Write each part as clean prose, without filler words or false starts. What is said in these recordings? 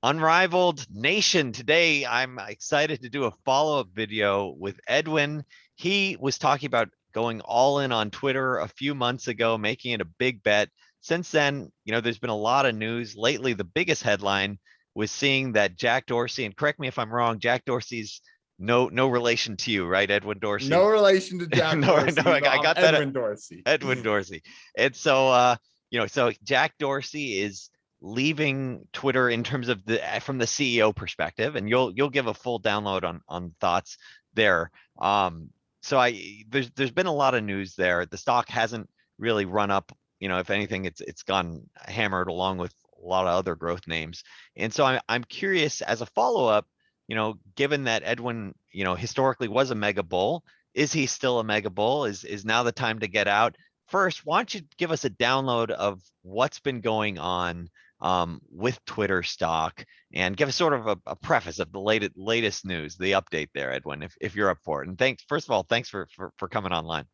Unrivaled Nation. Today, I'm excited to do a follow-up video with Edwin. He was talking about going all in on Twitter a few months ago, making it a big bet. Since then, there's been a lot of news. Lately, the biggest headline was seeing that Jack Dorsey, and correct me if I'm wrong, Jack Dorsey's no relation to you, right, Edwin No Dorsey? relation to Jack No, Dorsey. no, I I'm got that. Edwin Dorsey. Edwin Dorsey. And so so Jack Dorsey is leaving Twitter in terms of from the CEO perspective, and you'll give a full download on thoughts there. So there's been a lot of news there. The stock hasn't really run up. If anything, it's gone hammered along with a lot of other growth names. And so I'm curious as a follow-up, given that Edwin, historically was a mega bull, is he still a mega bull? Is now the time to get out? First, why don't you give us a download of what's been going on with Twitter stock, and give us sort of a preface of the latest news, the update there, Edwin, if you're up for it. And first of all, thanks for coming online.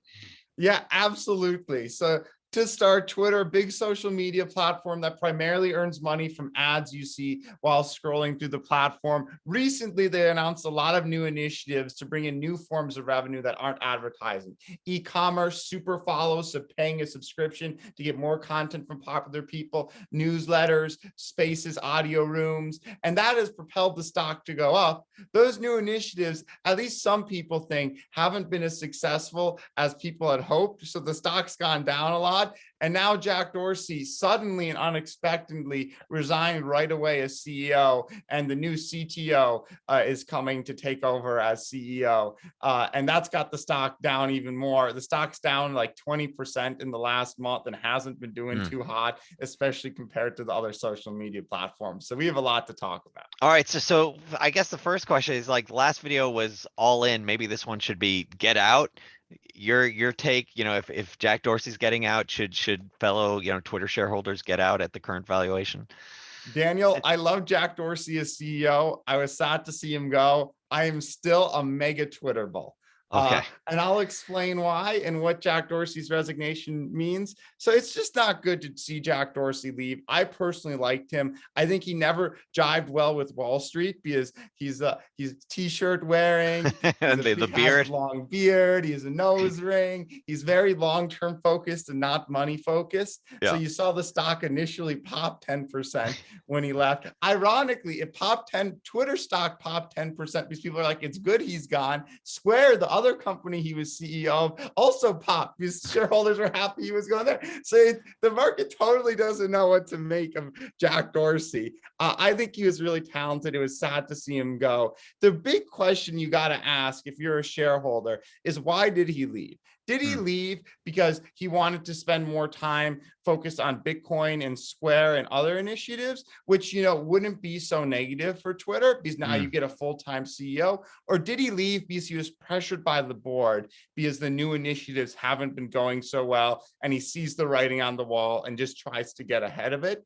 Yeah, absolutely. So to start, Twitter, big social media platform that primarily earns money from ads you see while scrolling through the platform. Recently, they announced a lot of new initiatives to bring in new forms of revenue that aren't advertising. E-commerce, super follows, so paying a subscription to get more content from popular people, newsletters, spaces, audio rooms, and that has propelled the stock to go up. Those new initiatives, at least some people think, haven't been as successful as people had hoped, so the stock's gone down a lot. And now Jack Dorsey suddenly and unexpectedly resigned right away as CEO, and the new CTO is coming to take over as CEO. And that's got the stock down even more. The stock's down like 20% in the last month and hasn't been doing too hot, especially compared to the other social media platforms. So we have a lot to talk about. All right, so I guess the first question is, like, the last video was all in. Maybe this one should be get out. Your take, if Jack Dorsey's getting out, should fellow Twitter shareholders get out at the current valuation? Daniel, I love Jack Dorsey as CEO. I was sad to see him go. I am still a mega Twitter bull. Okay. And I'll explain why and what Jack Dorsey's resignation means. So it's just not good to see Jack Dorsey leave. I personally liked him. I think he never jived well with Wall Street because he's t-shirt wearing, And the beard, has a long beard, he has a nose ring. He's very long-term focused and not money focused. yeah. So you saw the stock initially pop 10% when he left. Ironically, it popped 10. Twitter stock popped 10% because people are like, it's good he's gone. Square, the other company he was CEO of, also popped because shareholders were happy he was going there. So the market totally doesn't know what to make of Jack Dorsey. I think he was really talented. It was sad to see him go. The big question you got to ask if you're a shareholder is, why did he leave? Did he leave because he wanted to spend more time focused on Bitcoin and Square and other initiatives, which, wouldn't be so negative for Twitter because now you get a full-time CEO? Or did he leave because he was pressured by the board because the new initiatives haven't been going so well and he sees the writing on the wall and just tries to get ahead of it?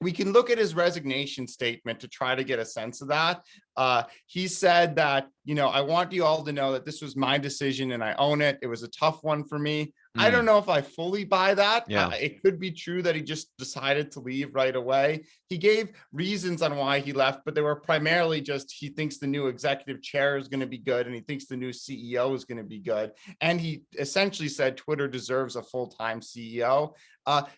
We can look at his resignation statement to try to get a sense of that. He said that, I want you all to know that this was my decision and I own it. It was a tough one for me. I don't know if I fully buy that. Yeah. It could be true that he just decided to leave right away. He gave reasons on why he left, but they were primarily just he thinks the new executive chair is going to be good and he thinks the new CEO is going to be good. And he essentially said Twitter deserves a full-time CEO.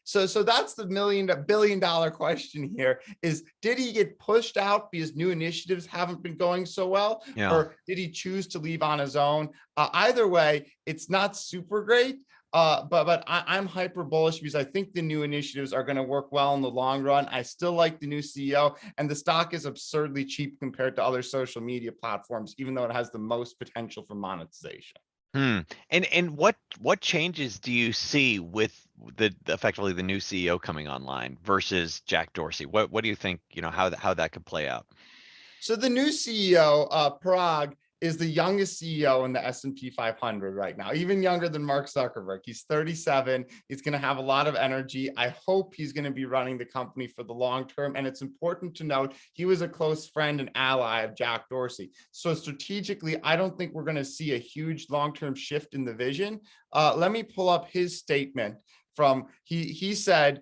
So that's the billion-dollar question here is, did he get pushed out because new initiatives haven't been going so well? Yeah. Or did he choose to leave on his own? Either way, it's not super great. But I'm hyper bullish because I think the new initiatives are going to work well in the long run. I still like the new CEO, and the stock is absurdly cheap compared to other social media platforms, even though it has the most potential for monetization. And what changes do you see with effectively the new CEO coming online versus Jack Dorsey? What do you think, how that could play out? So the new CEO, Parag, is the youngest CEO in the S&P 500 right now, even younger than Mark Zuckerberg. He's 37. He's going to have a lot of energy. I hope he's going to be running the company for the long term. And it's important to note he was a close friend and ally of Jack Dorsey. So strategically, I don't think we're going to see a huge long-term shift in the vision. Let me pull up his statement from, he said,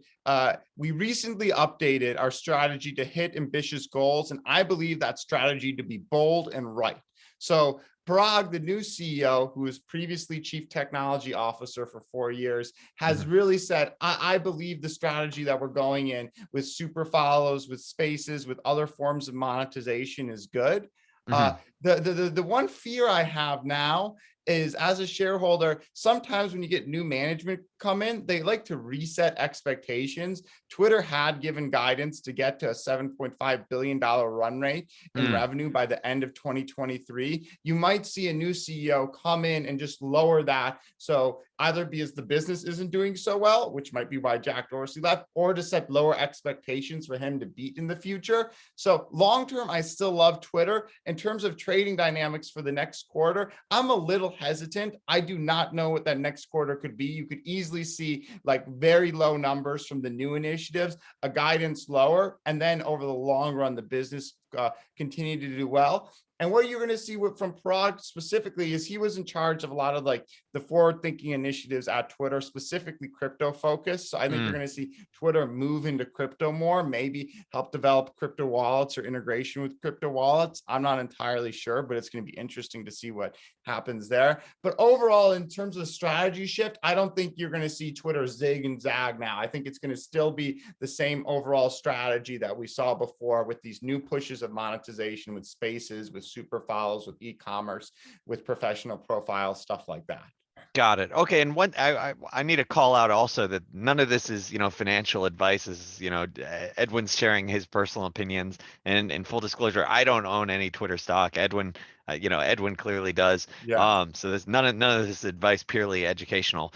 we recently updated our strategy to hit ambitious goals, and I believe that strategy to be bold and right. So Parag, the new CEO, who was previously chief technology officer for 4 years, has really said, I believe the strategy that we're going in with super follows, with spaces, with other forms of monetization is good. The one fear I have now is, as a shareholder, sometimes when you get new management come in, they like to reset expectations. Twitter had given guidance to get to a $7.5 billion run rate in revenue by the end of 2023. You might see a new CEO come in and just lower that. So either because the business isn't doing so well, which might be why Jack Dorsey left, or to set lower expectations for him to beat in the future. So long-term, I still love Twitter. In terms of trading dynamics for the next quarter, I'm a little hesitant. I do not know what that next quarter could be. You could easily see like very low numbers from the new initiatives, a guidance lower, and then over the long run, the business continue to do well. And what you're going to see from Parag specifically is he was in charge of a lot of like the forward-thinking initiatives at Twitter, specifically crypto focused. So I think you're going to see Twitter move into crypto more, maybe help develop crypto wallets or integration with crypto wallets. I'm not entirely sure, but it's going to be interesting to see what happens there. But overall, in terms of strategy shift, I don't think you're going to see Twitter zig and zag now. I think it's going to still be the same overall strategy that we saw before, with these new pushes of monetization, with spaces, with super follows, with e-commerce, with professional profiles, stuff like that. Got it. Okay, and what I need to call out also that none of this is, financial advice. Is, Edwin's sharing his personal opinions, and in full disclosure, I don't own any Twitter stock. Edwin, Edwin clearly does. Yeah. So there's none of this advice, purely educational.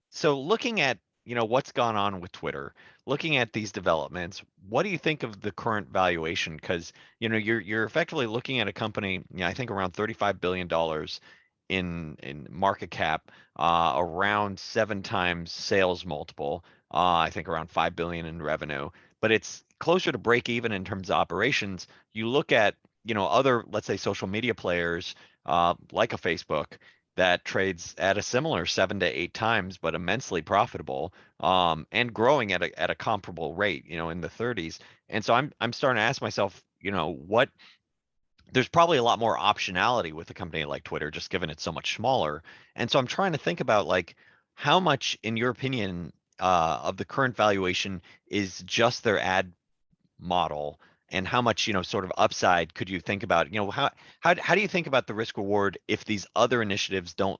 So looking at, what's gone on with Twitter, looking at these developments, what do you think of the current valuation? Because, you're effectively looking at a company, I think around $35 billion in market cap, around 7 times sales multiple, I think around 5 billion in revenue, but it's closer to break even in terms of operations. You look at, other, let's say, social media players, like a Facebook, that trades at a similar 7 to 8 times, but immensely profitable, and growing at a comparable rate, in the 30s. And so I'm starting to ask myself, what there's probably a lot more optionality with a company like Twitter, just given it's so much smaller. And so I'm trying to think about, like, how much, in your opinion, of the current valuation is just their ad model, and how much, sort of upside could you think about? How do you think about the risk reward if these other initiatives don't,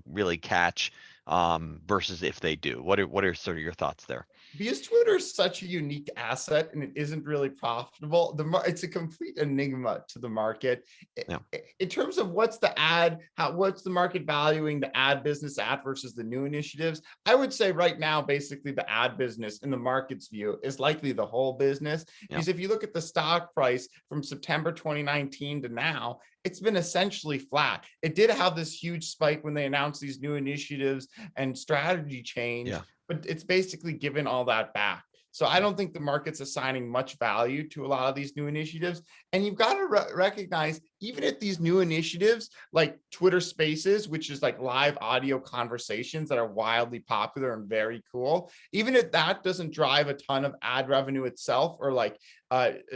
really catch, versus if they do? What are sort of your thoughts there? Because Twitter is such a unique asset and it isn't really profitable, it's a complete enigma to the market. Yeah. In terms of what's the market valuing the ad business at versus the new initiatives, I would say right now, basically the ad business in the market's view is likely the whole business. Yeah. Because if you look at the stock price from September 2019 to now, it's been essentially flat. It did have this huge spike when they announced these new initiatives and strategy change. Yeah. But it's basically given all that back. So I don't think the market's assigning much value to a lot of these new initiatives. And you've got to recognize, even at these new initiatives like Twitter Spaces, which is like live audio conversations that are wildly popular and very cool, even if that doesn't drive a ton of ad revenue itself, or like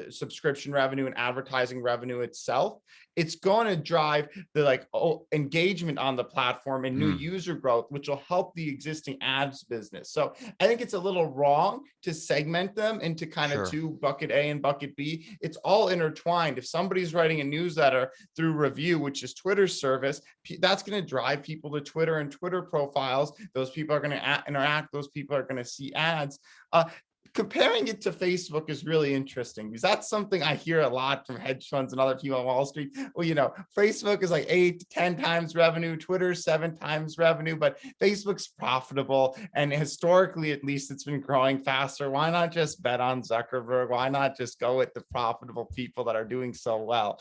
subscription revenue and advertising revenue itself, it's going to drive the engagement on the platform and new user growth, which will help the existing ads business. So I think it's a little wrong to segment them into kind of two, bucket A and bucket B. It's all intertwined. If somebody's writing a newsletter through Review, which is Twitter's service, that's going to drive people to Twitter and Twitter profiles. Those people are going to interact. Those people are going to see ads. Comparing it to Facebook is really interesting, because that's something I hear a lot from hedge funds and other people on Wall Street. Well, Facebook is like 8 to 10 times revenue, Twitter 7 times revenue, but Facebook's profitable. And historically, at least, it's been growing faster. Why not just bet on Zuckerberg? Why not just go with the profitable people that are doing so well?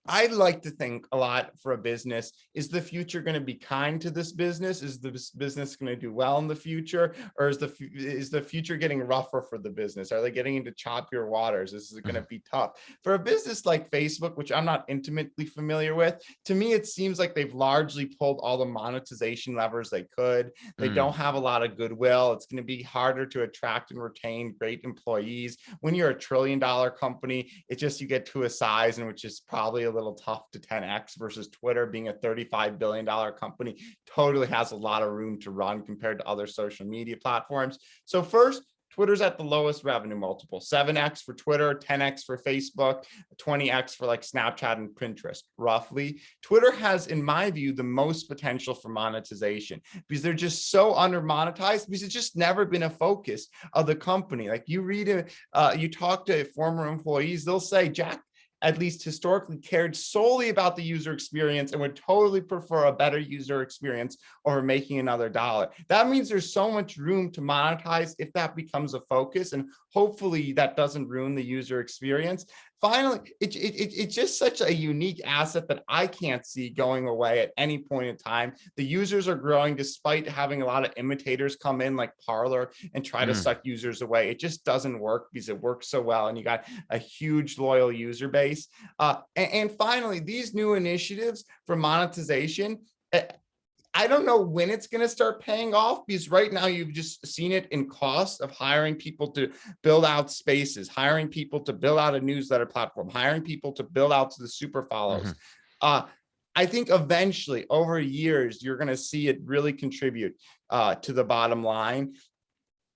I'd like to think a lot for a business. Is the future going to be kind to this business? Is this business going to do well in the future? Or is the future getting rougher for the business? Are they getting into choppier waters? Is it going to be tough? For a business like Facebook, which I'm not intimately familiar with, to me, it seems like they've largely pulled all the monetization levers they could. They don't have a lot of goodwill. It's going to be harder to attract and retain great employees. When you're a $1 trillion company, it's just you get to a size in which is probably a little tough to 10x, versus Twitter being a $35 billion company totally has a lot of room to run compared to other social media platforms. So first, Twitter's at the lowest revenue multiple, 7x for Twitter, 10x for Facebook, 20x for like Snapchat and Pinterest, roughly. Twitter has, in my view, the most potential for monetization because they're just so under monetized, because it's just never been a focus of the company. Like you talk to former employees, they'll say, Jack, at least historically, cared solely about the user experience and would totally prefer a better user experience over making another dollar. That means there's so much room to monetize if that becomes a focus, and hopefully that doesn't ruin the user experience. Finally, it's just such a unique asset that I can't see going away at any point in time. The users are growing despite having a lot of imitators come in like Parler and try to suck users away. It just doesn't work because it works so well and you got a huge loyal user base. And finally, these new initiatives for monetization, I don't know when it's going to start paying off, because right now you've just seen it in costs of hiring people to build out spaces, hiring people to build out a newsletter platform, hiring people to build out to the super follows. I think eventually over years, you're going to see it really contribute to the bottom line.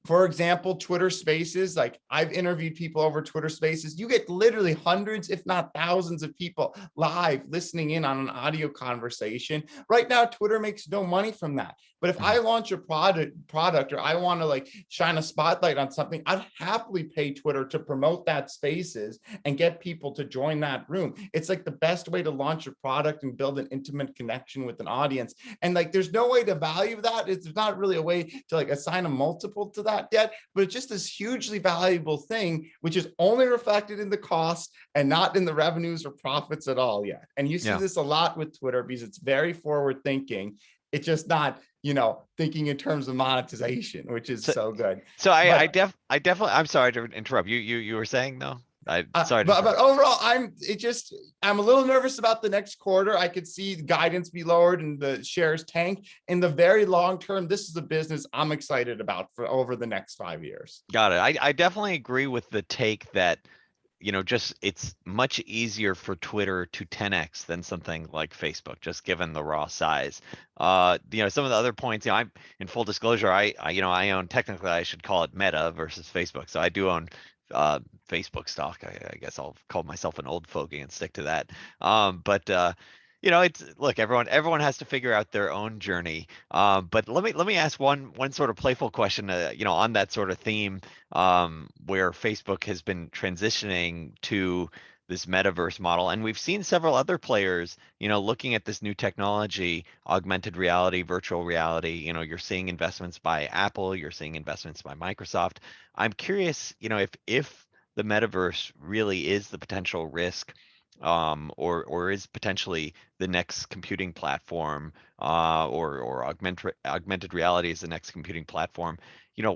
For example, Twitter Spaces, like I've interviewed people over Twitter Spaces. You get literally hundreds, if not thousands of people live listening in on an audio conversation. Right now, Twitter makes no money from that. But if I launch a product or I want to like shine a spotlight on something, I'd happily pay Twitter to promote that Spaces and get people to join that room. It's like the best way to launch a product and build an intimate connection with an audience. And like, there's no way to value that. It's not really a way to like assign a multiple to that yet, but it's just this hugely valuable thing, which is only reflected in the cost and not in the revenues or profits at all yet. And you see this a lot with Twitter because it's very forward thinking. It's just not, thinking in terms of monetization, which is so good. So I definitely, I'm sorry to interrupt you. You were saying though? Sorry. But overall, I'm a little nervous about the next quarter. I could see the guidance be lowered and the shares tank. In the very long term, this is a business I'm excited about for over the next 5 years. Got it. I definitely agree with the take that, just it's much easier for Twitter to 10x than something like Facebook, just given the raw size. Some of the other points, I'm in full disclosure, I own, technically I should call it Meta versus Facebook. So I do own Facebook stock. I guess I'll call myself an old fogey and stick to that. It's, look, everyone has to figure out their own journey. But let me ask one sort of playful question, on that sort of theme, where Facebook has been transitioning to this metaverse model, and we've seen several other players, looking at this new technology, augmented reality, virtual reality. You're seeing investments by Apple, you're seeing investments by Microsoft. I'm curious, if the metaverse really is the potential risk, or is potentially the next computing platform, or augmented reality is the next computing platform.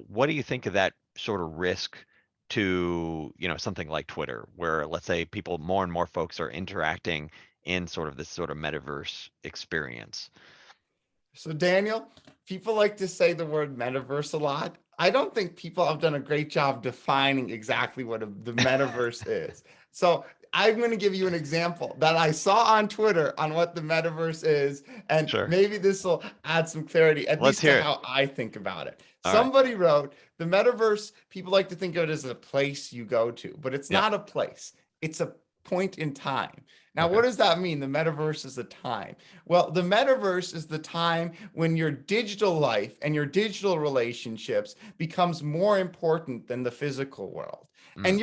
What do you think of that sort of risk to, something like Twitter, where let's say more and more folks are interacting in sort of this sort of metaverse experience? So Daniel, people like to say the word metaverse a lot. I don't think people have done a great job defining exactly what the metaverse is. So I'm going to give you an example that I saw on Twitter on what the metaverse is, and maybe this will add some clarity, at least to how I think about it. Somebody wrote, the metaverse, people like to think of it as a place you go to, but it's not a place. It's a point in time. Now, what does that mean? The metaverse is a time. Well, the metaverse is the time when your digital life and your digital relationships becomes more important than the physical world. And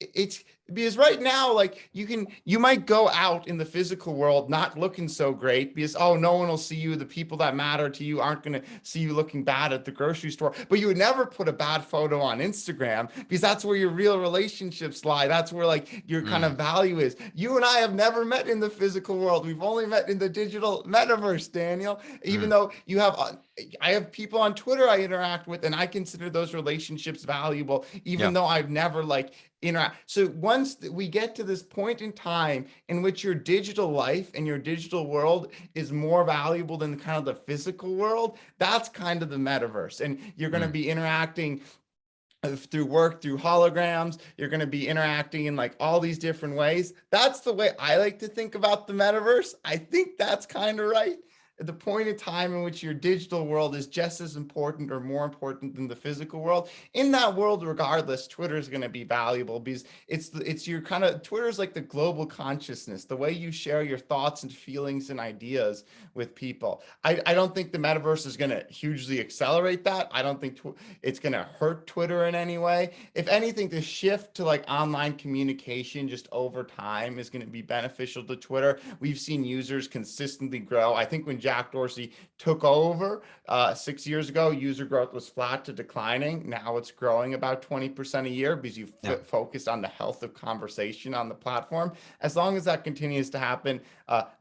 it's because right now, like you might go out in the physical world not looking so great because, oh, no one will see you. The people that matter to you aren't going to see you looking bad at the grocery store. But you would never put a bad photo on Instagram because that's where your real relationships lie. That's where like your kind Mm, of value is. You and I have never met in the physical world. We've only met in the digital metaverse, Daniel. Even mm, though I have people on Twitter I interact with, and I consider those relationships valuable, yeah. even though I've never like interact. So once we get to this point in time in which your digital life and your digital world is more valuable than kind of the physical world, that's kind of the metaverse. And you're going to Mm, be interacting through work, through holograms. You're going to be interacting in like all these different ways. That's the way I like to think about the metaverse. I think that's kind of right. At the point in time in which your digital world is just as important or more important than the physical world. In that world, regardless, Twitter is going to be valuable because it's your kind of Twitter is like the global consciousness, the way you share your thoughts and feelings and ideas with people. I don't think the metaverse is going to hugely accelerate that. I don't think it's going to hurt Twitter in any way. If anything, the shift to like online communication just over time is going to be beneficial to Twitter. We've seen users consistently grow. I think when Jack Dorsey took over 6 years ago, user growth was flat to declining. Now it's growing about 20% a year because you yeah. focused on the health of conversation on the platform. As long as that continues to happen,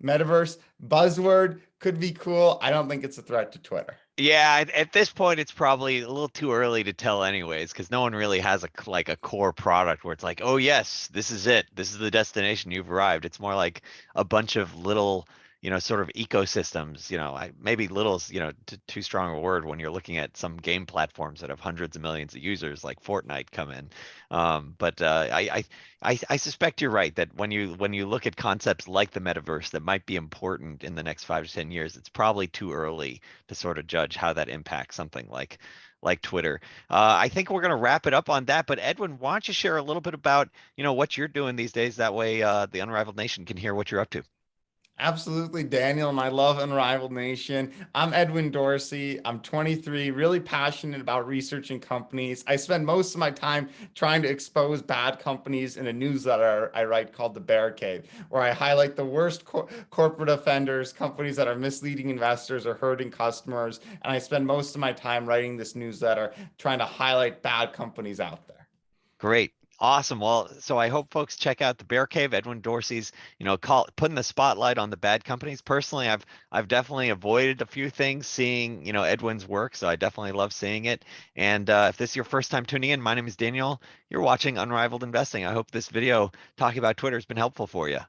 metaverse buzzword could be cool. I don't think it's a threat to Twitter. Yeah, at this point, it's probably a little too early to tell anyways, because no one really has like a core product where it's like, oh yes, this is it. This is the destination. You've arrived. It's more like a bunch of little, sort of ecosystems, maybe little's, too strong a word when you're looking at some game platforms that have hundreds of millions of users like Fortnite come in. But I suspect you're right that when you look at concepts like the metaverse that might be important in the next 5 to 10 years, it's probably too early to sort of judge how that impacts something like Twitter. I think we're going to wrap it up on that. But Edwin, why don't you share a little bit about what you're doing these days? That way, the Unrivaled Nation can hear what you're up to. Absolutely, Daniel, and I love Unrivaled Nation. I'm Edwin Dorsey. I'm 23, really passionate about researching companies. I spend most of my time trying to expose bad companies in a newsletter I write called The Bear Cave, where I highlight the worst corporate offenders, companies that are misleading investors or hurting customers. And I spend most of my time writing this newsletter trying to highlight bad companies out there. Great. Awesome. Well, so I hope folks check out the Bear Cave, Edwin Dorsey's, putting the spotlight on the bad companies. Personally, I've definitely avoided a few things seeing, Edwin's work, so I definitely love seeing it. And if this is your first time tuning in, my name is Daniel. You're watching Unrivaled Investing. I hope this video talking about Twitter has been helpful for you.